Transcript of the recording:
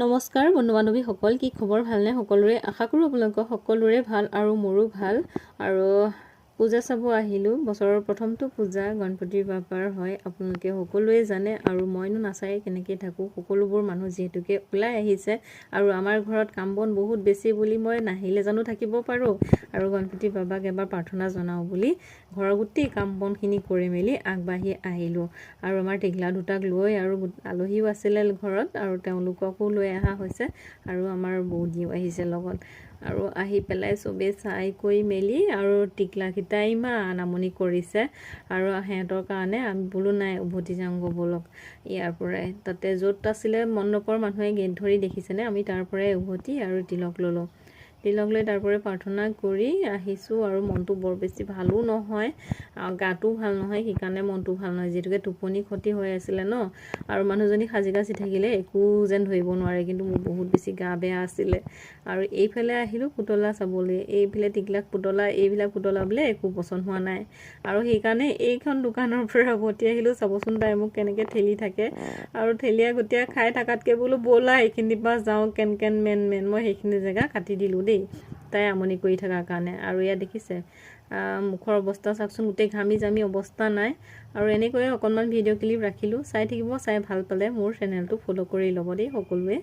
নমস্কাৰ বন্ধু বান্ধৱীসকল, কি খবৰ? ভালনে সকলোৰে? আশা কৰোঁ আপোনালোকৰ সকলোৰে ভাল আৰু মোৰো ভাল। আৰু পূজা চাব আহিলোঁ। বছৰৰ প্ৰথমটো পূজা গণপতি বাবাৰ হয়, আপোনালোকে সকলোৱে জানে। আৰু মইনো নাচাই কেনেকৈ থাকোঁ, সকলোবোৰ মানুহ যিহেতুকে ওলাই আহিছে আৰু আমাৰ ঘৰত কাম বন বহুত বেছি বুলি মই নাহিলে জানো থাকিব পাৰোঁ। আৰু গণপতি বাবাক এবাৰ প্ৰাৰ্থনা জনাওঁ বুলি ঘৰৰ গোটেই কাম বনখিনি কৰি মেলি আগবাঢ়ি আহিলোঁ। আৰু আমাৰ টিঘলা দুটাক লৈ আৰু আলহীও আছিলে ঘৰত আৰু তেওঁলোককো লৈ অহা হৈছে আৰু আমাৰ বৌদিও আহিছে লগত। আৰু আহি পেলাই চবেই চাই কৰি মেলি আৰু টিকলাকেইটা ইমান আমনি কৰিছে আৰু সিহঁতৰ কাৰণে আমি বোলো নাই উভতি যাওঁগৈ ব'লক ইয়াৰ পৰাই। তাতে য'ত আছিলে মণ্ডপৰ মানুহে গেট ধৰি দেখিছেনে, আমি তাৰ পৰাই উভতি আৰু তিলক ল'লোঁ। তিলক লৈ তাৰ পৰাই প্ৰাৰ্থনা কৰি আহিছোঁ। আৰু মনটো বৰ বেছি ভালো নহয়, গাটো ভাল নহয়, সেইকাৰণে মনটো ভাল নহয়, যিহেতুকে টোপনি ক্ষতি হৈ আছিলে ন। আৰু মানুহজনী সাজি কাচি থাকিলে একো যেন ধৰিব নোৱাৰে, কিন্তু মোৰ বহুত বেছি গা বেয়া আছিলে। আৰু এইফালে আহিলোঁ পুতলা চাবলৈ, এইফালে টিকলাক পুতলা, এইবিলাক পুতলা বোলে একো পচন্দ হোৱা নাই। আৰু সেইকাৰণে এইখন দোকানৰ পৰা উভতি আহিলোঁ। চাবচোন তাই মোক কেনেকৈ ঠেলি থাকে, আৰু ঠেলিয়া গতিয়া খাই থকাতকৈ বোলো ব'লা এইখিনিৰ পৰা যাওঁ, কেন মেন মই সেইখিনি জেগা কাটি দিলোঁ দেই, তাই আমনি কৰি থকাৰ কাৰণে। আৰু ইয়াত দেখিছে মুখৰ অৱস্থা চাওকচোন, গোটেই ঘামি জামি অৱস্থা নাই। আৰু এনেকৈয়ে অকণমান ভিডিঅ' ক্লিপ ৰাখিলোঁ, চাই থাকিব। চাই ভাল পালে মোৰ চেনেলটো ফ'ল' কৰি ল'ব দেই সকলোৱে।